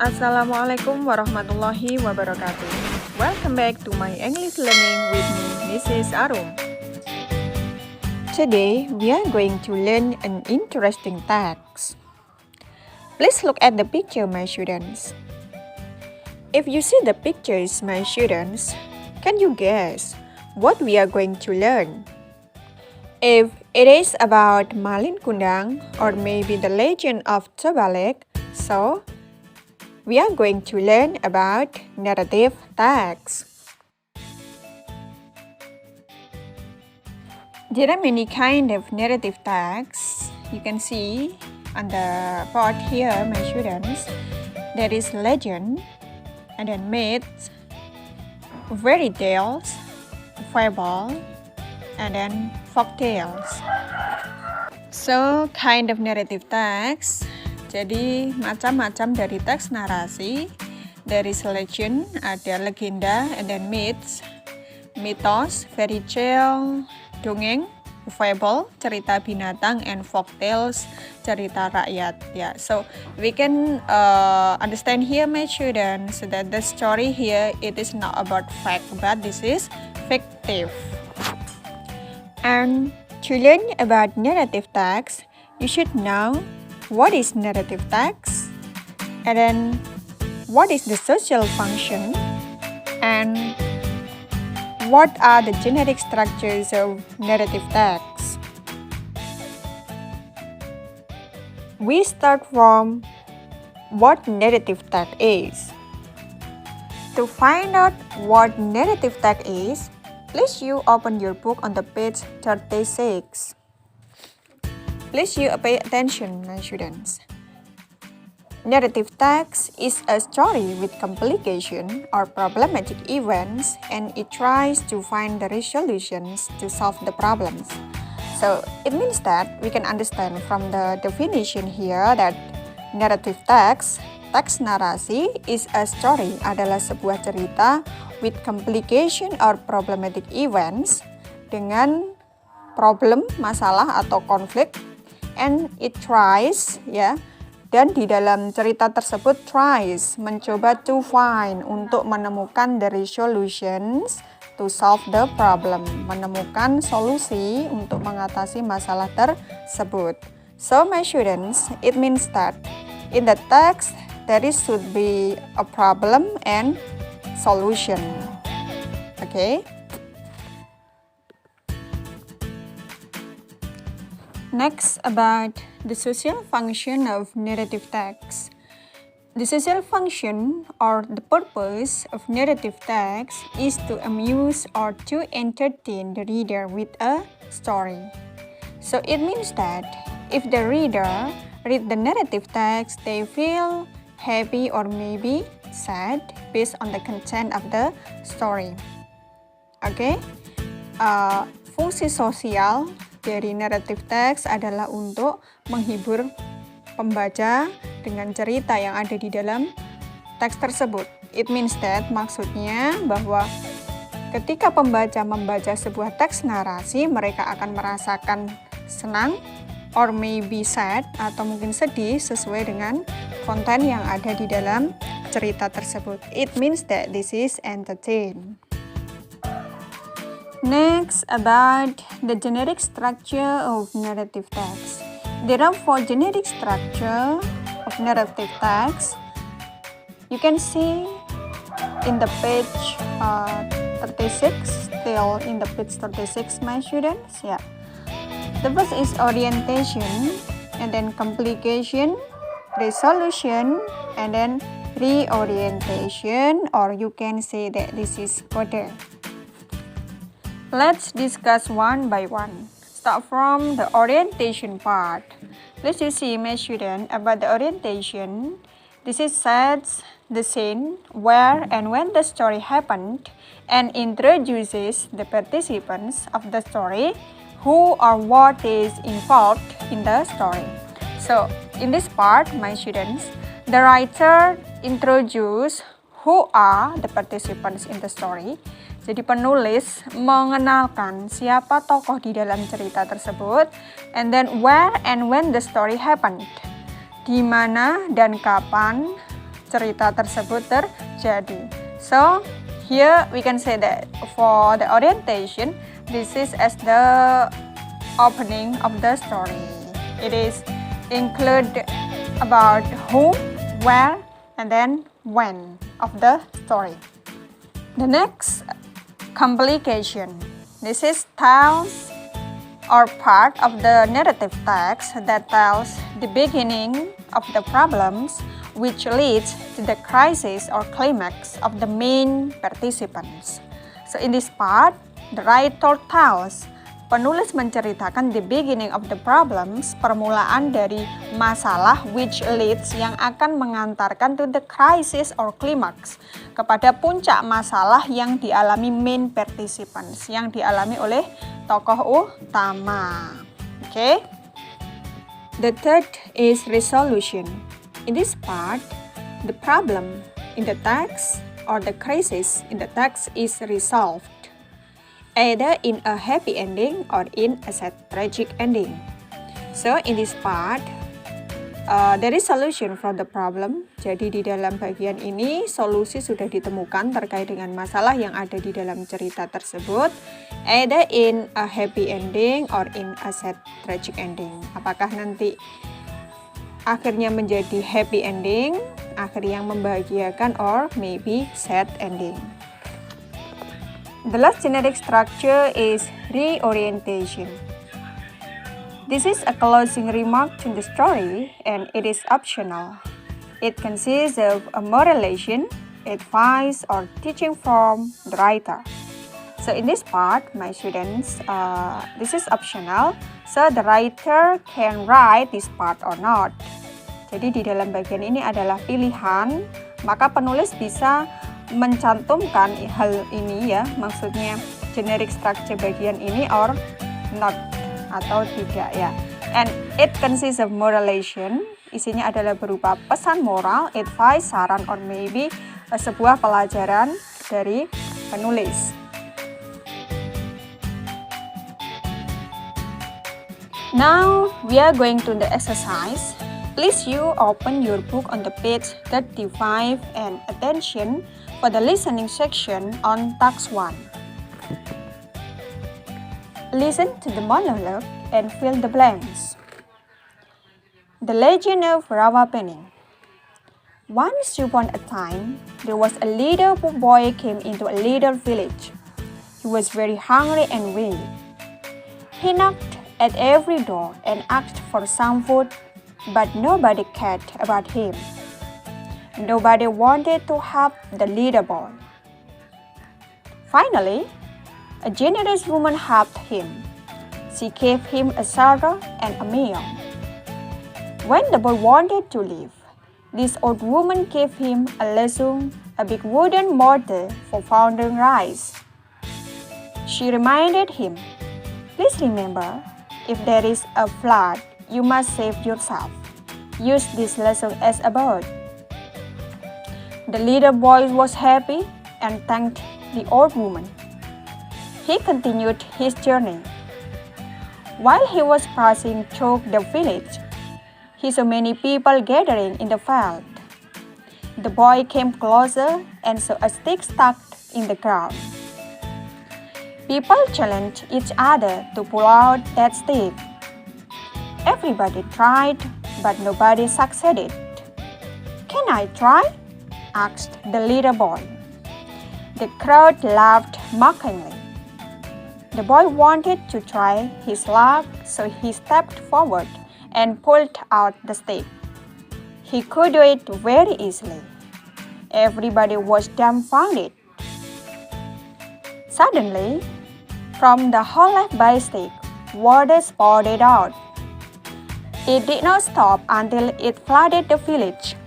Assalamualaikum warahmatullahi wabarakatuh. Welcome back to my English learning with me, Mrs. Arum. Today, we are going to learn an interesting text. Please look at the picture, my students. If you see the pictures, my students, can you guess what we are going to learn? If it is about Malin Kundang or maybe the legend of Tobalek, so we are going to learn about narrative text. There are many kind of narrative texts. You can see on the part here, my students. There is legend, and then myths, fairy tales, fable, and then folk tales. So, kind of narrative text. Jadi, macam-macam dari teks narasi. Dari legend, ada legenda, and then myths, mitos, fairy tale, dongeng, fable, cerita binatang, and folk tales, cerita rakyat. Yeah, so we can understand here, my students, that the story here, it is not about fact, but this is fictive. And to learn about narrative text, you should know what is narrative text, and then what is the social function, and what are the generic structures of narrative text. We start from what narrative text is. To find out what narrative text is, please you open your book on the page 36. Please you pay attention, my students. Narrative text is a story with complication or problematic events, and it tries to find the resolutions to solve the problems. So it means that we can understand from the definition here that narrative text, teks narasi, is a story, adalah sebuah cerita with complication or problematic events, dengan problem, masalah atau konflik, and it tries, ya, dan di dalam cerita tersebut tries, mencoba to find, untuk menemukan the resolutions to solve the problem, menemukan solusi untuk mengatasi masalah tersebut. So my students, it means that in the text there should be a problem and solution. Okay? Next, about the social function of narrative text. The social function or the purpose of narrative text is to amuse or to entertain the reader with a story. So it means that if the reader read the narrative text, they feel happy or maybe sad based on the content of the story. Okay? Fungsi sosial dari narrative text adalah untuk menghibur pembaca dengan cerita yang ada di dalam teks tersebut. It means that, maksudnya bahwa ketika pembaca membaca sebuah teks narasi, mereka akan merasakan senang or maybe sad atau mungkin sedih sesuai dengan konten yang ada di dalam cerita tersebut. It means that this is entertain. Next, about the generic structure of narrative text. There are 4 generic structure of narrative text. You can see in the page 36, still in the page 36, my students. Yeah. The first is orientation, and then complication, resolution, and then reorientation, or you can say that this is coda. Let's discuss one by one. Start from the orientation part. Let's see, my student, about the orientation. This is sets the scene, where and when the story happened, and introduces the participants of the story, who or what is involved in the story. So, in this part, my students, the writer introduce who are the participants in the story. Jadi penulis mengenalkan siapa tokoh di dalam cerita tersebut, and then where and when the story happened. Di mana dan kapan cerita tersebut terjadi. So, here we can say that for the orientation, this is as the opening of the story. It is include about who, where, and then when of the story. The next complication. This is tells or part of the narrative text that tells the beginning of the problems which leads to the crisis or climax of the main participants. So in this part, the writer tells, penulis menceritakan the beginning of the problems, permulaan dari masalah which leads yang akan mengantarkan to the crisis or climax, kepada puncak masalah yang dialami main participants, yang dialami oleh tokoh utama. Okay? The third is resolution. In this part, the problem in the text or the crisis in the text is resolved, either in a happy ending or in a sad tragic ending. So in this part, there is solution for the problem. Jadi di dalam bagian ini solusi sudah ditemukan terkait dengan masalah yang ada di dalam cerita tersebut, either in a happy ending or in a sad tragic ending. Apakah nanti akhirnya menjadi happy ending, akhir yang membahagiakan, or maybe sad ending. The last generic structure is reorientation. This is a closing remark to the story and it is optional. It consists of a moralization, advice, or teaching from the writer. So in this part, my students, this is optional, so the writer can write this part or not. Jadi di dalam bagian ini adalah pilihan, maka penulis bisa mencantumkan hal ini ya, maksudnya generic structure bagian ini or not, atau tidak ya. And it consists of moralization, isinya adalah berupa pesan moral, advice, saran, or maybe sebuah pelajaran dari penulis. Now we are going to the exercise. Please you open your book on the page 35 and attention for the listening section on task 1. Listen to the monologue and fill the blanks. The Legend of Rawapeni. Once upon a time, there was a little boy came into a little village. He was very hungry and weak. He knocked at every door and asked for some food, but nobody cared about him. Nobody wanted to help the little boy. Finally, a generous woman helped him. She gave him a shelter and a meal. When the boy wanted to leave, this old woman gave him a lesung, a big wooden mortar for pounding rice. She reminded him, "Please remember, if there is a flood, you must save yourself. Use this lesson as a boat." The little boy was happy and thanked the old woman. He continued his journey. While he was passing through the village, he saw many people gathering in the field. The boy came closer and saw a stick stuck in the ground. People challenged each other to pull out that stick. Everybody tried, but nobody succeeded. "Can I try?" asked the little boy. The crowd laughed mockingly. The boy wanted to try his luck, so he stepped forward and pulled out the stick. He could do it very easily. Everybody was dumbfounded. Suddenly, from the hole left by the stick, water spouted out. It did not stop until it flooded the village.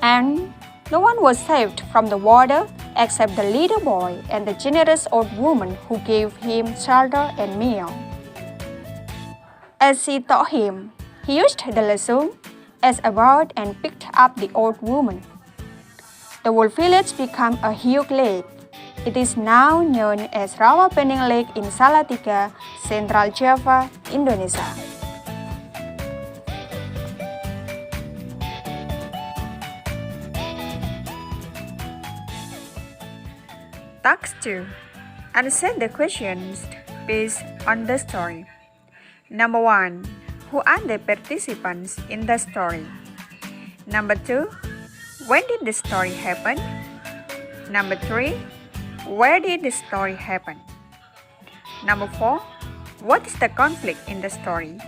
And no one was saved from the water except the little boy and the generous old woman who gave him shelter and meal. As she taught him, he used the lesson as a boat and picked up the old woman. The whole village became a huge lake. It is now known as Rawapening Lake in Salatiga, Central Java, Indonesia. Task 2. Answer the questions based on the story. Number 1. Who are the participants in the story? Number 2. When did the story happen? Number 3. Where did the story happen? Number 4. What is the conflict in the story?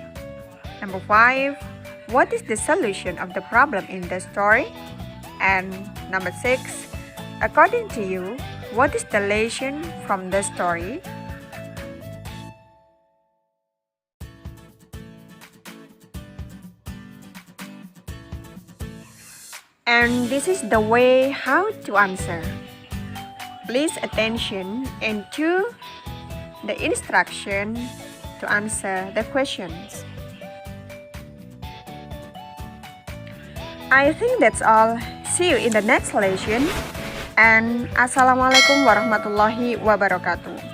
Number 5. What is the solution of the problem in the story? And number 6. According to you, what is the lesson from the story? And this is the way how to answer. Please attention into the instruction to answer the questions. I think that's all. See you in the next lesson. And Assalamualaikum warahmatullahi wabarakatuh.